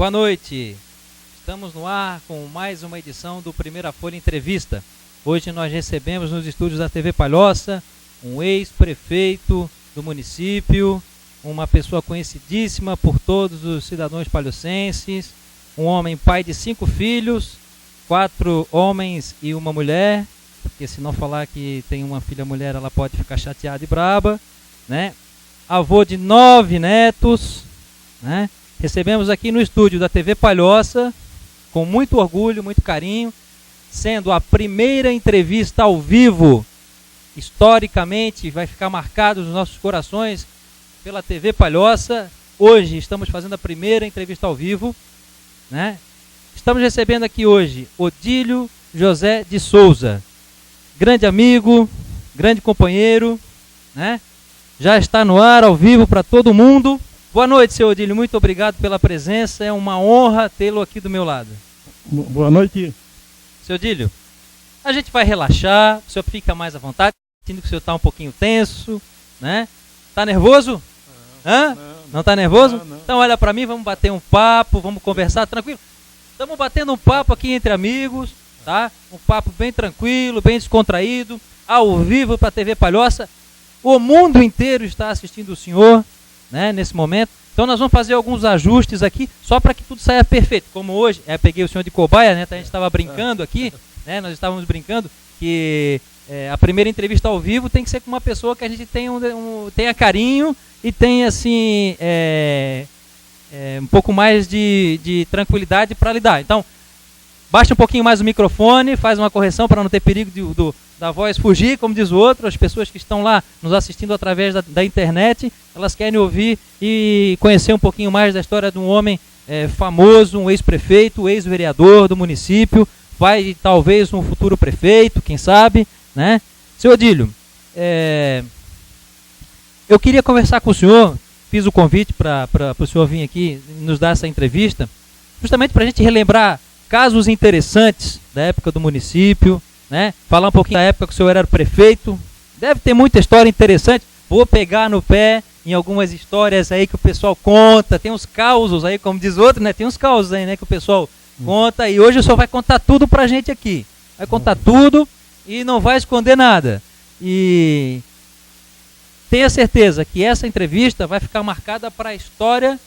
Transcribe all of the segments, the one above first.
Boa noite, estamos no ar com mais uma edição do Primeira Folha Entrevista. Hoje nós recebemos nos estúdios da TV Palhoça um ex-prefeito do município, uma pessoa conhecidíssima por todos os cidadãos palhocenses, um homem pai de 5 filhos, 4 homens e uma mulher, porque se não falar que tem uma filha mulher ela pode ficar chateada e braba, né? Avô de 9 netos, né? Recebemos aqui no estúdio da TV Palhoça, com muito orgulho, muito carinho, sendo a primeira entrevista ao vivo, historicamente, vai ficar marcado nos nossos corações, pela TV Palhoça. Hoje estamos fazendo a primeira entrevista ao vivo, né? Estamos recebendo aqui hoje Odílio José de Souza, grande amigo, grande companheiro, né? Já está no ar, ao vivo, para todo mundo. Boa noite, seu Odílio, muito obrigado pela presença, é uma honra tê-lo aqui do meu lado. Boa noite. Seu Odílio, a gente vai relaxar, o senhor fica mais à vontade, sentindo que o senhor está um pouquinho tenso, né? Está nervoso? Não está nervoso? Não. Então olha para mim, vamos bater um papo, vamos conversar, tranquilo? Estamos batendo um papo aqui entre amigos, tá? Um papo bem tranquilo, bem descontraído, ao vivo para a TV Palhoça. O mundo inteiro está assistindo o senhor, né, nesse momento. Então nós vamos fazer alguns ajustes aqui, só para que tudo saia perfeito. Como hoje, peguei o senhor de cobaia, né, a gente estava brincando aqui, né, nós estávamos brincando que a primeira entrevista ao vivo tem que ser com uma pessoa que a gente tenha carinho e tenha assim, um pouco mais de tranquilidade para lidar. Então, baixa um pouquinho mais o microfone, faz uma correção para não ter perigo da voz fugir, como diz o outro. As pessoas que estão lá nos assistindo através da internet, elas querem ouvir e conhecer um pouquinho mais da história de um homem famoso, um ex-prefeito, ex-vereador do município, vai talvez um futuro prefeito, quem sabe, né? Seu Odílio, eu queria conversar com o senhor, fiz o convite para o senhor vir aqui nos dar essa entrevista, justamente para a gente relembrar casos interessantes da época do município, né? Falar um pouquinho da época que o senhor era prefeito. Deve ter muita história interessante. Vou pegar no pé em algumas histórias aí que o pessoal conta. Tem uns causos aí, como diz outro, né? Tem uns causos aí, né, que o pessoal conta. E hoje o senhor vai contar tudo pra gente aqui. Vai contar tudo e não vai esconder nada. E tenha certeza que essa entrevista vai ficar marcada para a história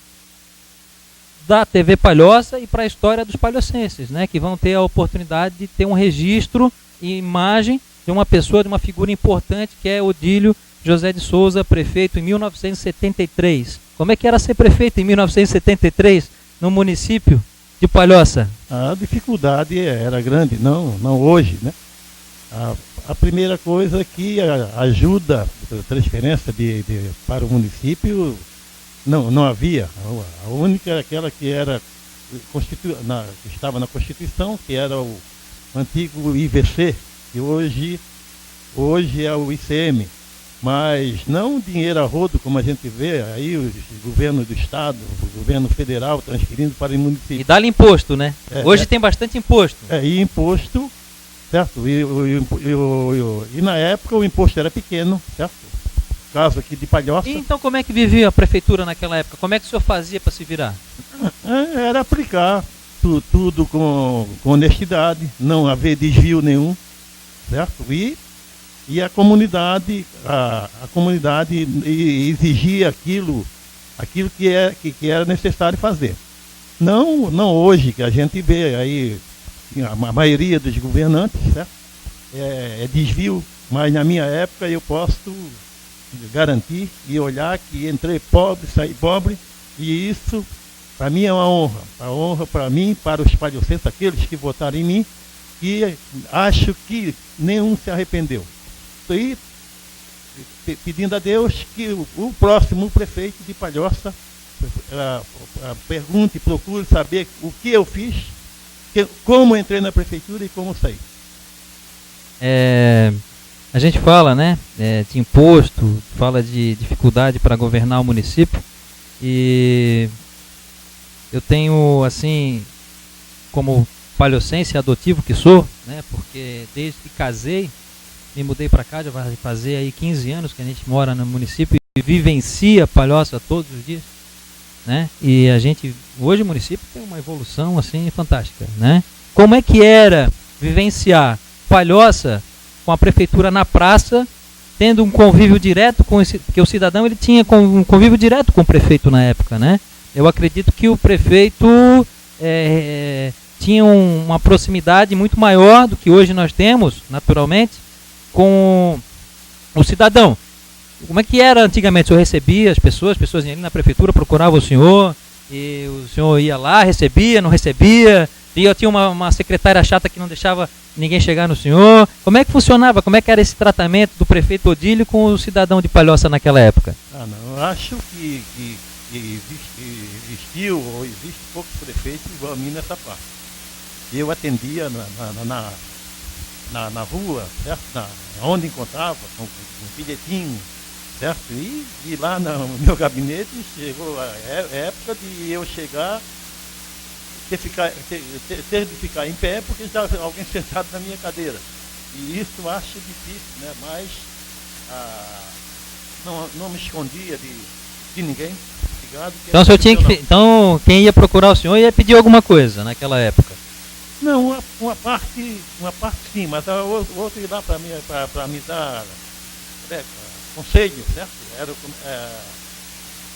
da TV Palhoça e para a história dos palhocenses, né, que vão ter a oportunidade de ter um registro e imagem de uma pessoa, de uma figura importante, que é Odílio José de Souza, prefeito em 1973. Como é que era ser prefeito em 1973 no município de Palhoça? A dificuldade era grande, não hoje, né? A primeira coisa é que a ajuda, a transferência para o município não havia. A única era aquela que estava na Constituição, que era o antigo IVC, que hoje é o ICM. Mas não dinheiro a rodo, como a gente vê aí o governo do estado, o governo federal transferindo para o município. E dá-lhe imposto, né? Hoje tem bastante imposto. E imposto, certo? E na época o imposto era pequeno, certo? Caso aqui de Palhoça. E então como é que vivia a prefeitura naquela época? Como é que o senhor fazia para se virar? Era aplicar tudo com honestidade, não haver desvio nenhum, certo? E a comunidade exigia aquilo que era necessário fazer. Não hoje, que a gente vê aí, a maioria dos governantes, certo? É desvio, mas na minha época eu posso garantir e olhar que entrei pobre, saí pobre, e isso para mim é uma honra. A honra para mim, para os palhocenses, aqueles que votaram em mim, e acho que nenhum se arrependeu. E pedindo a Deus que o próximo prefeito de Palhoça pergunte, procure saber o que eu fiz, como entrei na prefeitura e como saí. A gente fala, né, de imposto, fala de dificuldade para governar o município, e eu tenho, assim, como palhocense adotivo que sou, né, porque desde que casei, me mudei para cá, já vai fazer aí 15 anos que a gente mora no município e vivencia Palhoça todos os dias. né? E a gente, hoje o município tem uma evolução assim fantástica, né? Como é que era vivenciar Palhoça com a prefeitura na praça, tendo um convívio direto com esse, porque o cidadão ele tinha um convívio direto com o prefeito na época, né? Eu acredito que o prefeito tinha uma proximidade muito maior do que hoje nós temos, naturalmente, com o cidadão. Como é que era antigamente? O senhor recebia as pessoas iam ali na prefeitura, procuravam o senhor, e o senhor ia lá, recebia, não recebia, e eu tinha uma secretária chata que não deixava ninguém chegar no senhor. Como é que funcionava? Como é que era esse tratamento do prefeito Odílio com o cidadão de Palhoça naquela época? Não, eu acho que existiu ou existe poucos prefeitos igual a mim nessa parte. Eu atendia na rua, certo? Onde encontrava, com bilhetinho, certo? E lá no meu gabinete chegou a época de eu chegar, ter de ficar em pé porque estava alguém sentado na minha cadeira. E isso eu acho difícil, né? Mas não me escondia de ninguém. Então, o senhor tinha que, então quem ia procurar o senhor ia pedir alguma coisa naquela época? Não, uma parte sim, mas o outro ia lá para me dar conselho, certo?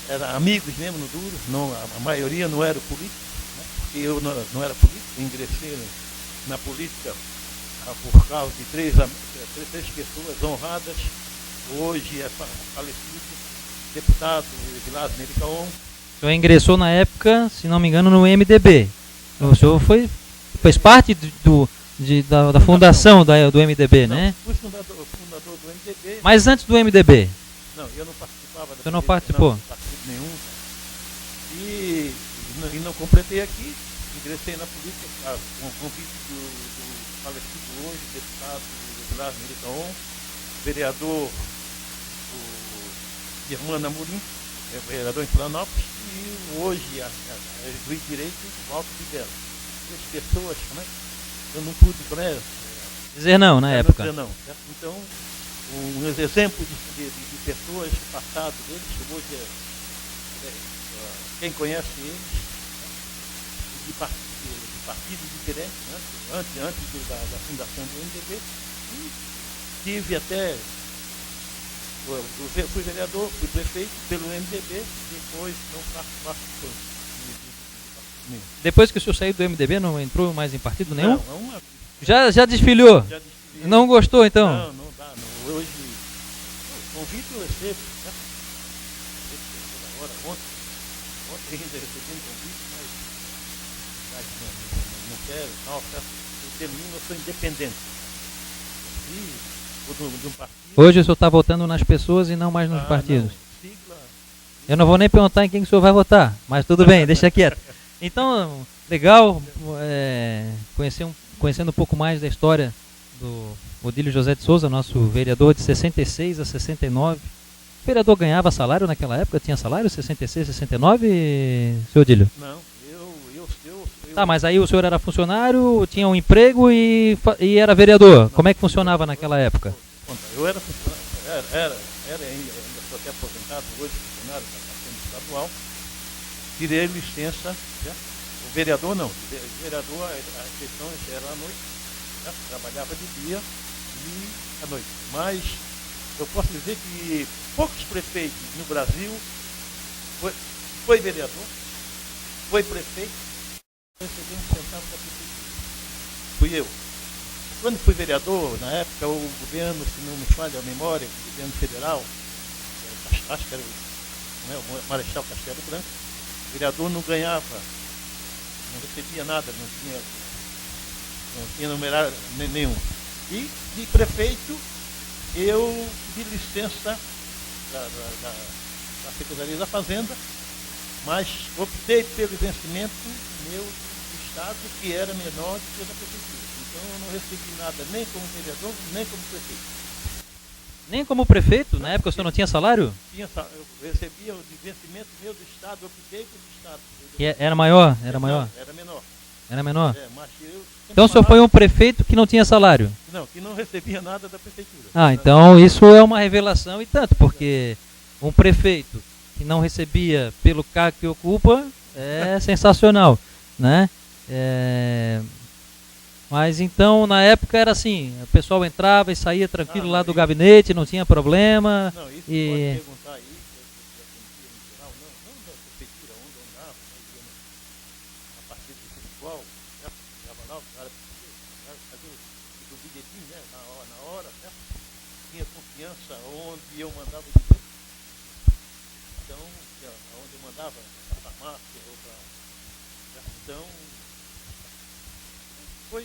Era amigos mesmo no duro, não, a maioria não era político, né? Porque eu não era político, eu ingressei na política por causa de três pessoas honradas, hoje é falecido, deputado Vilas Nericaon. O senhor ingressou na época, se não me engano, no MDB. O senhor fez parte da fundação do MDB, não, né? Fui fundador do MDB. Mas antes do MDB? Não, eu não participava. Você não participou? Não, partido nenhum. E não completei aqui. Ingressei na política com o convite do falecido hoje, deputado Vilas Nericaon, vereador Germano Amorim, vereador em Florianópolis, e hoje juiz de direito Walter Videla. As pessoas, né? Eu não pude dizer não na época. Dizer não, certo? Então, um exemplo de pessoas do passado deles, hoje quem conhece eles, de partidos diferentes, né? antes da fundação do MDB, e tive até. Fui vereador, fui prefeito pelo MDB, depois não participou. Depois que o senhor saiu do MDB, não entrou mais em partido nenhum? Não, já desfiliou? Já desfiliei. Não gostou, então? Não dá. Não. Hoje, convite eu recebo, certo? Ontem ainda recebi um convite, mas não quero, tal, certo? Eu termino, eu sou independente. De um partido. Hoje o senhor está votando nas pessoas e não mais nos partidos? Não. Sigla. Eu não vou nem perguntar em quem que o senhor vai votar, mas tudo bem, deixa quieto. Então, legal conhecendo um pouco mais da história do Odílio José de Souza, nosso vereador de 66 a 69. O vereador ganhava salário naquela época? Tinha salário 66, 69, seu Odílio? Não, Tá, mas aí o senhor era funcionário, tinha um emprego e era vereador. Não. Como é que funcionava naquela época? Eu era funcionário, ainda estou até aposentado hoje, funcionário da Câmara Estadual. Tirei licença, certo? O vereador não. O vereador, a questão era à noite, certo? Trabalhava de dia e à noite. Mas eu posso dizer que poucos prefeitos no Brasil foi vereador, foi prefeito, recebendo centavo da prefeitura. Fui eu. Quando fui vereador, na época, o governo, se não me falha a memória, o governo federal, acho que era o Marechal Castelo Branco, o vereador não ganhava, não recebia nada, não tinha numerário nenhum. E de prefeito, eu pedi licença da Secretaria da Fazenda, mas optei pelo vencimento meu do Estado, que era menor do que o da Prefeitura. Então eu não recebi nada nem como vereador, nem como prefeito. Nem como prefeito? Na época o senhor não tinha salário? Eu recebia o vencimento meu do Estado, eu optei pelo Estado. Que era maior? Era maior? Era menor. Era menor? Mas então o senhor foi um prefeito que não tinha salário? Não, que não recebia nada da Prefeitura. Ah, então isso é uma revelação e tanto, porque um prefeito que não recebia pelo cargo que ocupa, é sensacional, né? Mas então, na época era assim, o pessoal entrava e saía tranquilo lá do gabinete, não tinha problema. Não, isso e... pode perguntar aí, no geral, não da prefeitura, onde eu andava, na partida de futebol, chegava lá, o cara fazia o bilhetinho, né, na hora, né? Tinha confiança onde eu mandava dizer. Então, onde eu mandava, na farmácia, ou para... Então, foi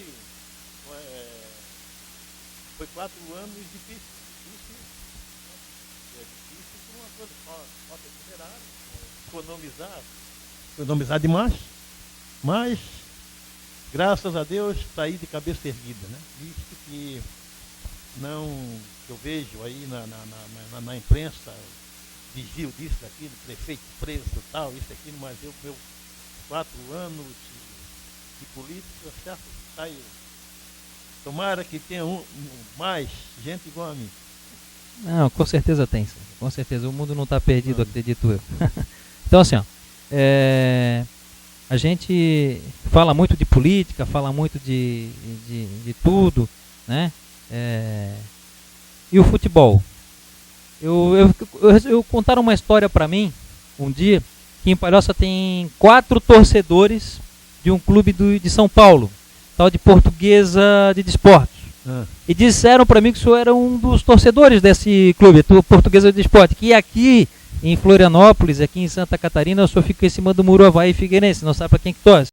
4 anos difíceis. Difícil por uma coisa só, falta funerária, economizar demais, mas graças a Deus saí de cabeça erguida, né? Isso que não, eu vejo aí na imprensa, desvio disso, daquilo, prefeito preso, tal, isso, aquilo, mas meus 4 anos de política, certo? Saiu. Tomara que tenha mais gente igual a mim. Não, com certeza tem, com certeza. O mundo não está perdido, acredito eu. Então, assim, ó, a gente fala muito de política, fala muito de tudo, né? E o futebol? Eu contaram uma história para mim, um dia, que em Palhoça tem 4 torcedores de um clube de São Paulo, tal de Portuguesa de Desportos. E disseram para mim que o senhor era um dos torcedores desse clube, Portuguesa de Desportos, que aqui em Florianópolis, aqui em Santa Catarina, o senhor fica em cima do Muro Avaí Figueirense, não sabe para quem que torce.